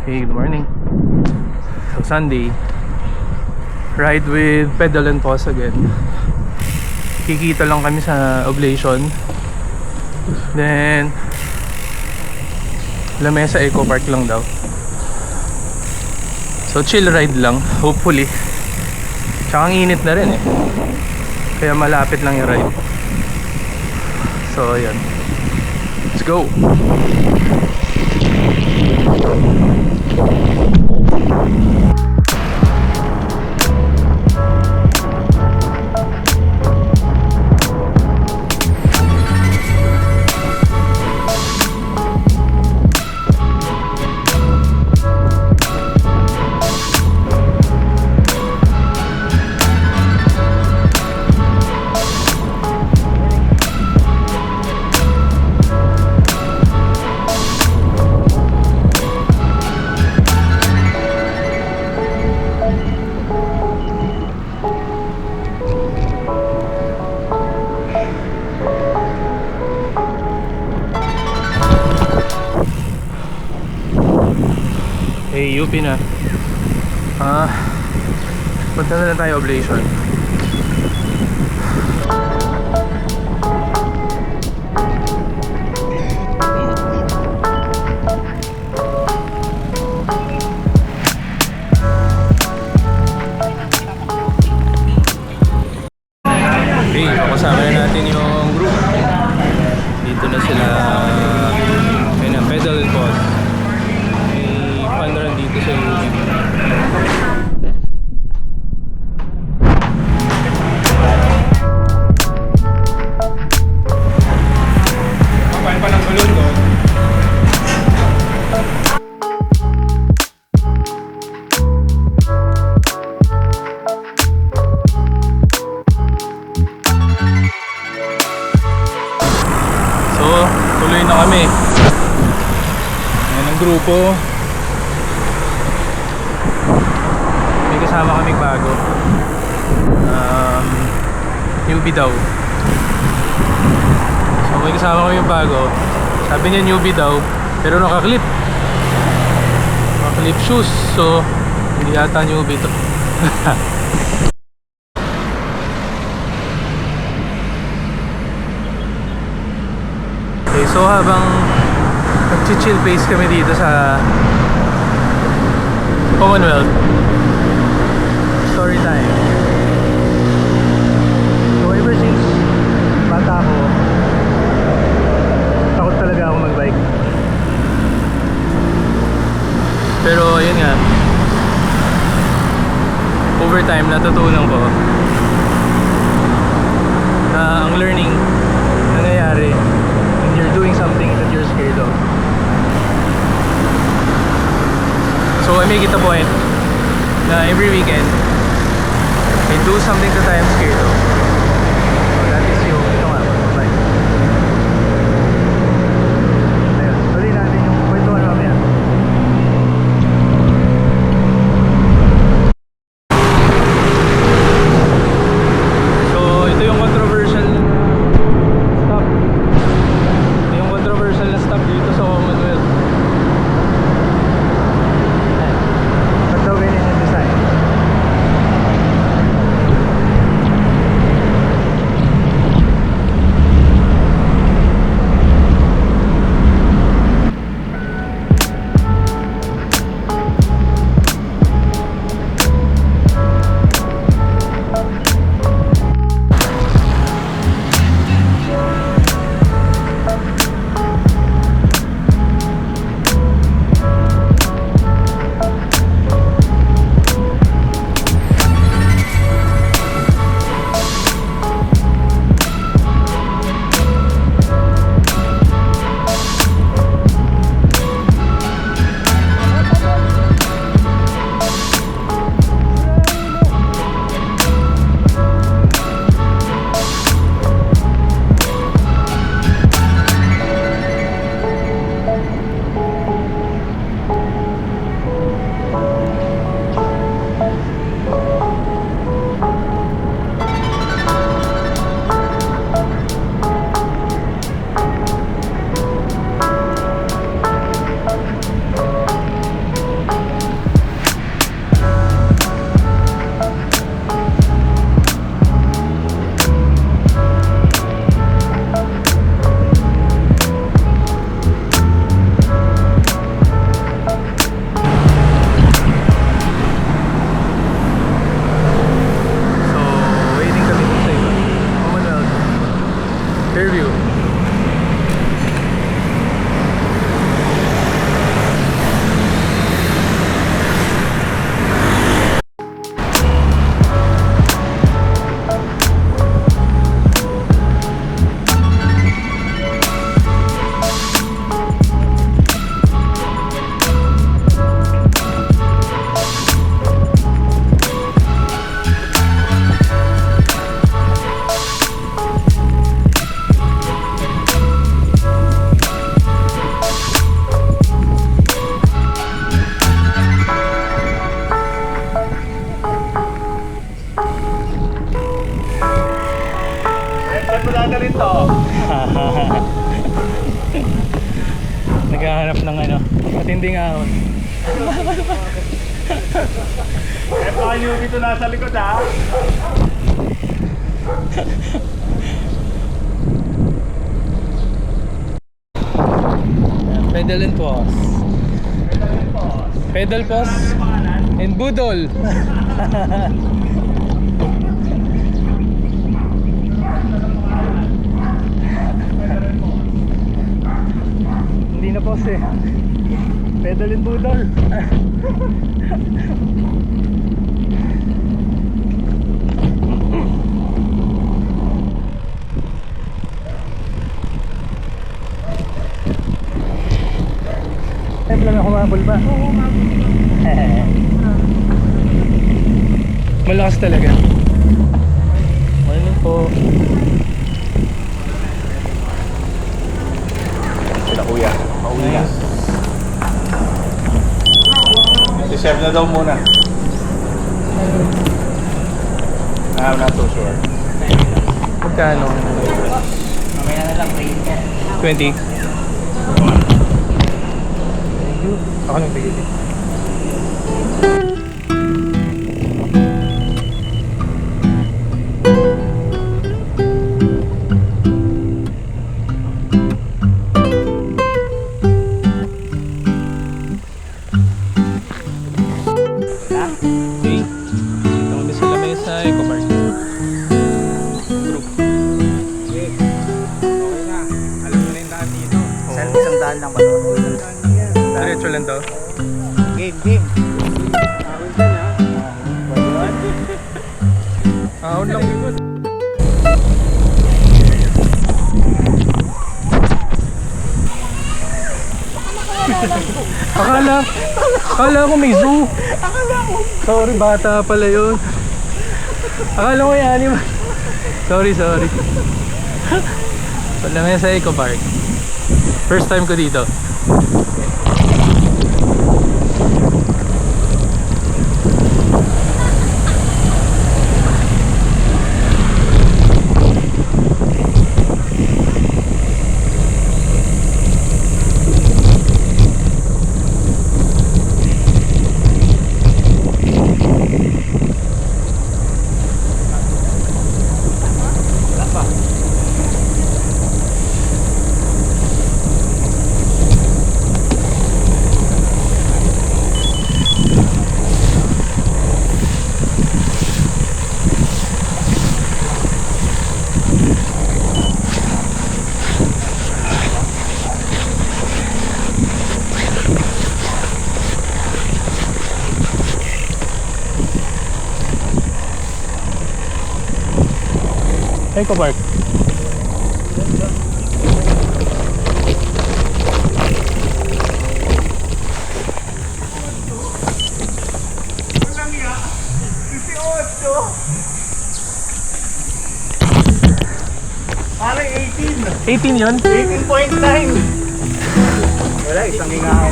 Hey, good morning. So Sunday, ride with Pedal and Pause again. Kikita lang kami sa Oblation. Then Lamesa Eco Park lang daw. So chill ride lang, hopefully. Tsaka ang init na rin eh, kaya malapit lang yung ride. So ayan, let's go. Hey, UP na. Punta na lang tayo Oblation. Okay, kasama na natin yung group. Dito na sila. Kaya na, Pedal and Pause. Run dito sa UP. Kapain pa ng balon doon. So, tuloy na kami. Ayan ang grupo. Kasama kaming bago, newbie daw. So may kasama kaming bago. Sabi niya newbie daw, pero nakaklip shoes. So hindi yata newbie to. Okay, so habang nag-chill pace kami dito sa Commonwealth, story time. So ever since bata ako, takot talaga ako magbike. Pero yun nga, over time natutunan ko na ang learning nangyayari when you're doing something that you're scared of. So I make it a point na every weekend I do something that I am scared of. So that is yung bike. Ayun, tuloy natin yung kwentuhan mamaya. So ito yung controversial stop. Ito yung controversial na stop dito sa Commonwealth. Ba't daw ganyan yung design? ng ano, matinding ahon. Eh, baka yung dito nasa likod ha. Pedal and pause. Pedal pause and budol. Hindi na pause eh. Pedal and budol. Temple na humabol ba? Oo, humabol. Malakas talaga. Morning po. Sila kuya, pauwi na. Si-serve na daw muna. I'm not so sure. Magkano? Mamaya na lang, 20. Ako nang tigil. Okay. Dito kami sa lamesa, Eco Park. Group. Okay. Okay na. Alam mo na yung daan dito. Isang daan lang ba? Diretso lang to. Game. Ahon lang. Akala ko may zoo. Sorry, bata pala yun. Akala ko yung animal. Sorry. Wala nga sa Eco Park. First time ko dito. Eco Park. Parang 18. 18 yun? 18.9. Wala, isang hingahan.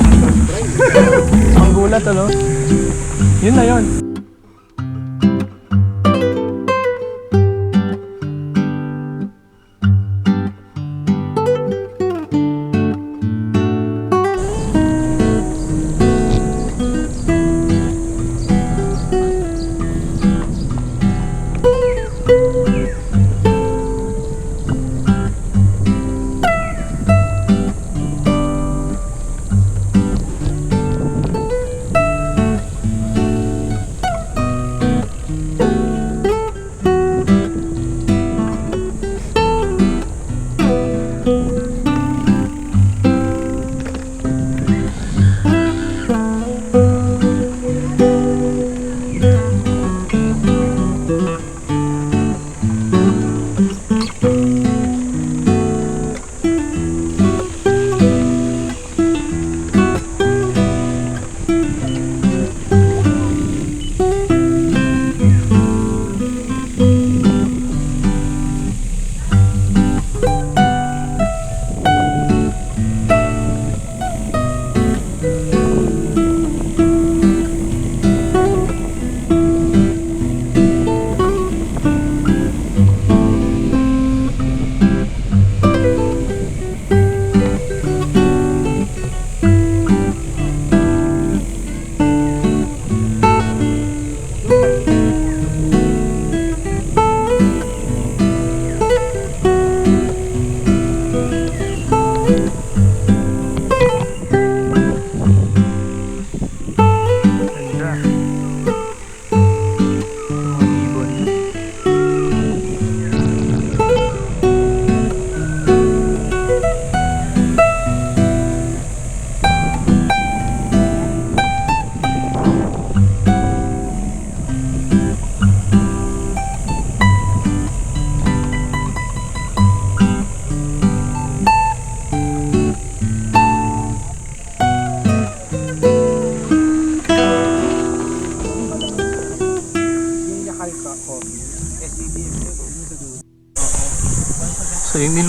Ang gulat ano? Yun na yun.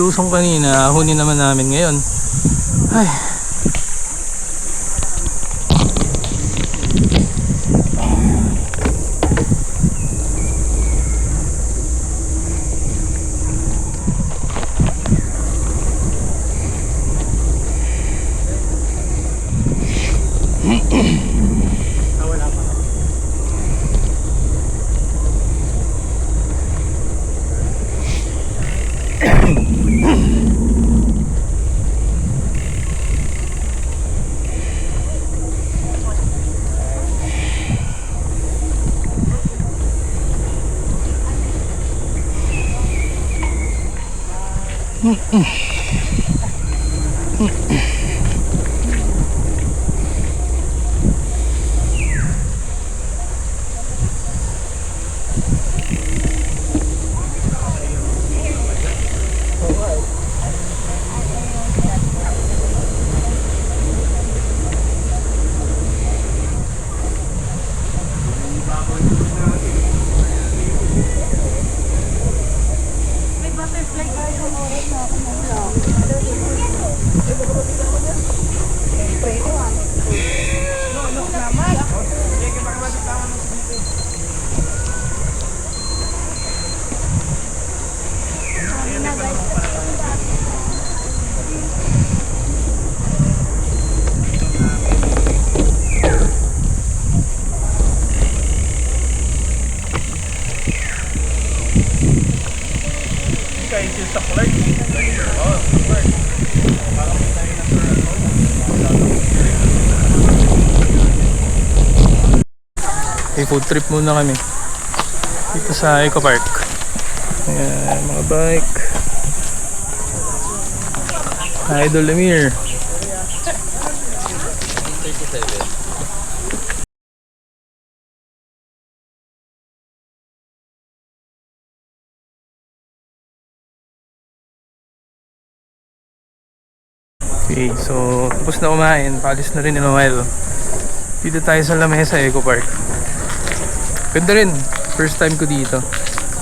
nilusong kanina, hunin naman namin ngayon. Ay. Okay, food trip muna kami dito sa Eco Park. Ayan, mga bike. Idol Lemire. Okay, so tapos na kumain, paalis na rin ni Noel. Dito tayo sa lamesa Eco Park. Ganda rin, first time ko dito.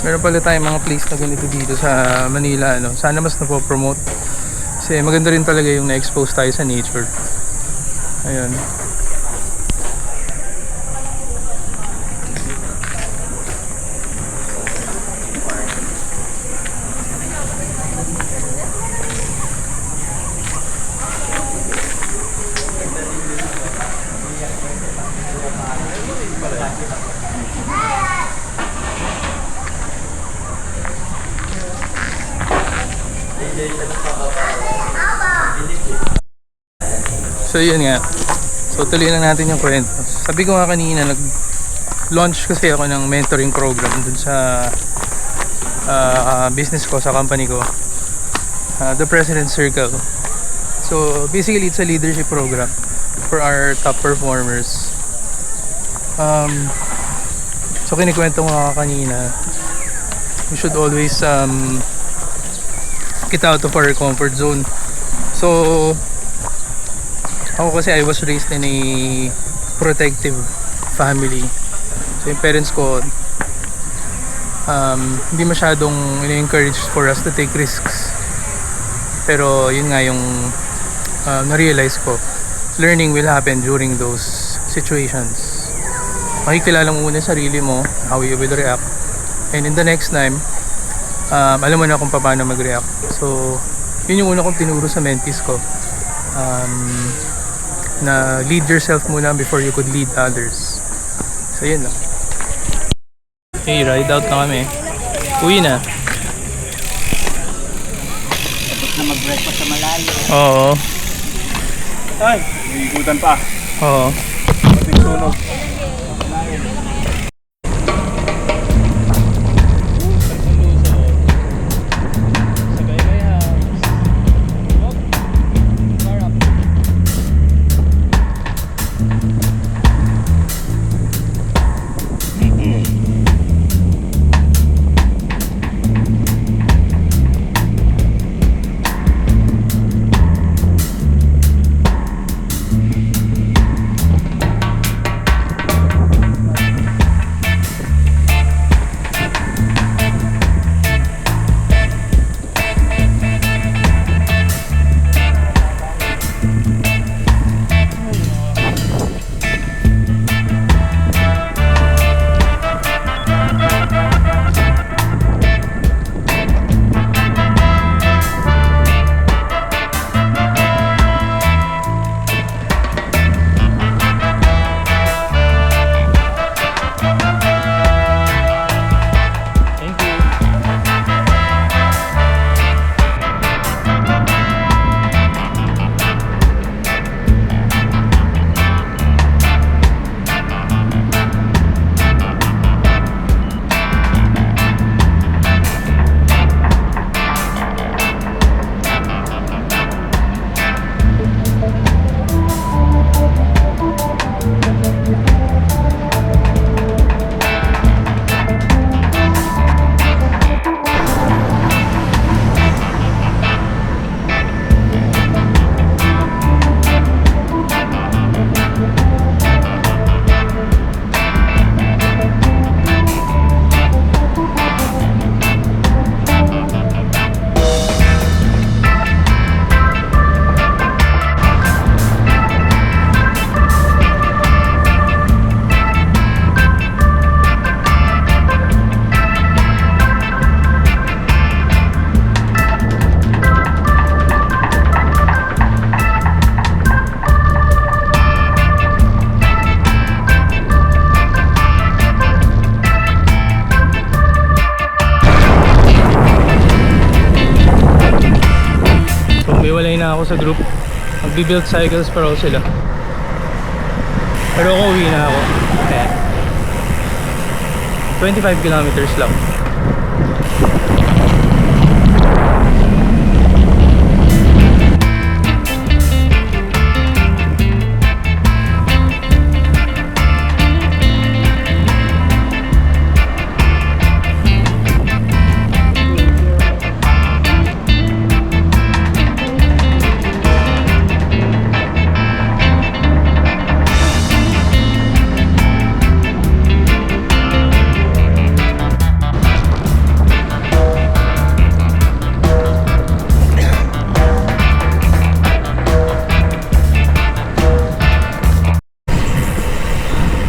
Meron pala tayong mga place na ganito dito sa Manila, ano. Sana mas napopromote. Kasi maganda rin talaga yung na-expose tayo sa nature. Ayun. So yun nga. So tuloy na natin yung kwento. Sabi ko nga kanina, nag-launch kasi ako ng mentoring program dun sa business ko, sa company ko. The President's Circle. So basically it's a leadership program for our top performers. So kinikwento ko nga kanina, we should always get out of our comfort zone. So ako kasi I was raised in a protective family. So yung parents ko hindi masyadong in-encourage for us to take risks. Pero yun nga yung na-realize ko, learning will happen during those situations. Makikilala mo muna sarili mo, how you will react, and in the next time alam mo na kung paano mag-react. So yun yung una kong tinuro sa mentees ko, na lead yourself muna before you could lead others. So yun lang. Okay, ride out na kami. Uwi na. Tapos na mag-breakfast sa malayo. Oo. Ay, may ikutan pa. Oo. Mating sunog. ako sa group. Magbi-build cycles pa raw sila. Pero ako uwi na ako. Ayan. 25 kilometers lang.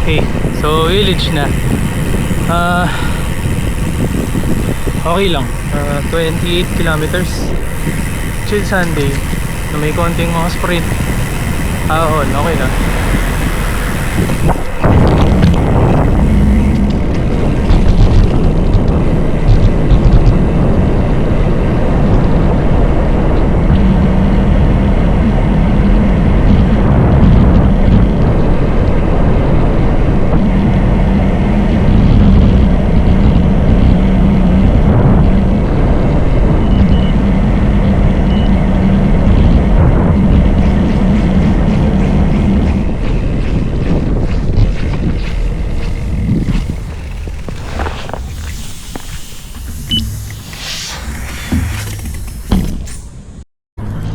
Okay, so village na. Okay lang. 28 kilometers. Chill Sunday. Na may konting mga sprint. Okay lang.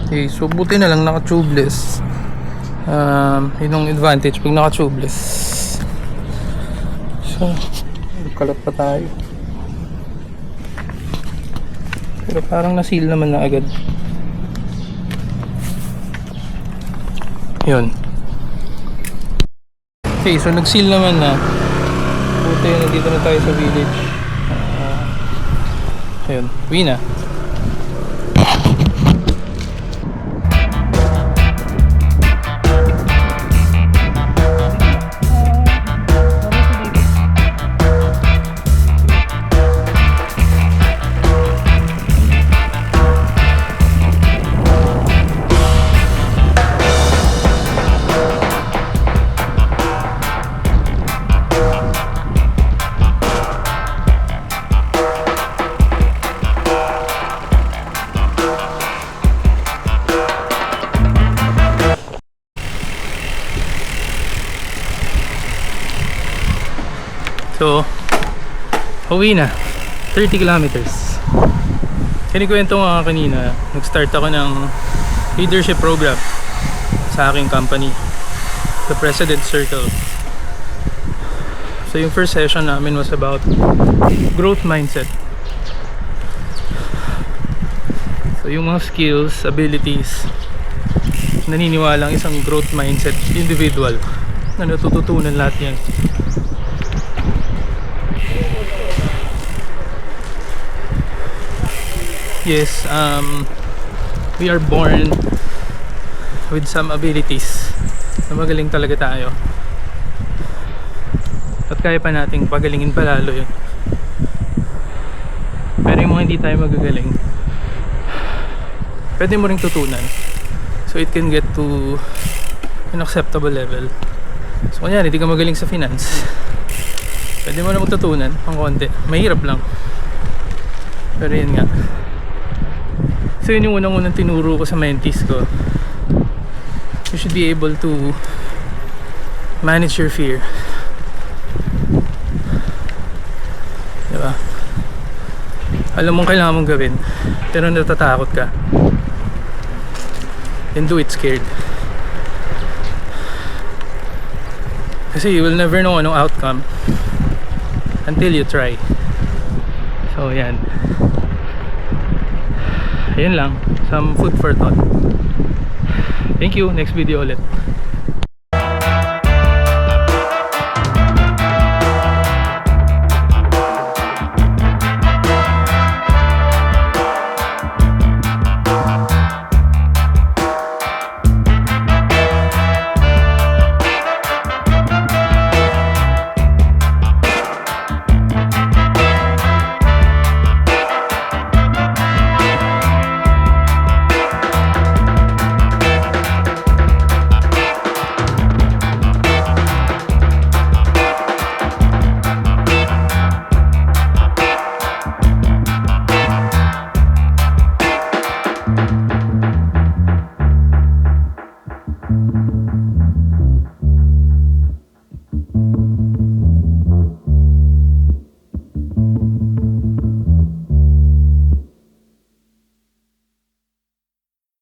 Okay, so buti na lang naka-tubeless. Yun ang advantage pag naka-tubeless. So, kalat pa tayo. Pero parang na-seal naman na agad. Yun. Okay, so nag-seal naman na. Buti, nandito na tayo sa village. Ayun, uwi na. So, uwi na. 30 kilometers. Kinikwento nga kanina, nag-start ako ng leadership program sa aking company, the President Circle. So, yung first session namin was about growth mindset. So, yung mga skills, abilities, naniniwalang isang growth mindset individual na natututunan lahat yan. Yes, we are born with some abilities na magaling talaga tayo. At kaya pa nating pagalingin pa lalo yun. Pero yung mga hindi tayo magagaling, pwede mo ring tutunan. So it can get to an acceptable level. So kunyari, hindi ka magaling sa finance, pwede mo na magtutunan pang konti. Mahirap lang, pero yun nga. So yun yung unang tinuro ko sa mentees ko. You should be able to manage your fear. Diba? Alam mong kailangan mong gawin, pero natatakot ka. Then do it scared. Kasi you will never know anong outcome until you try. So yan. Ayun lang, some food for thought. Thank you, next video ulit.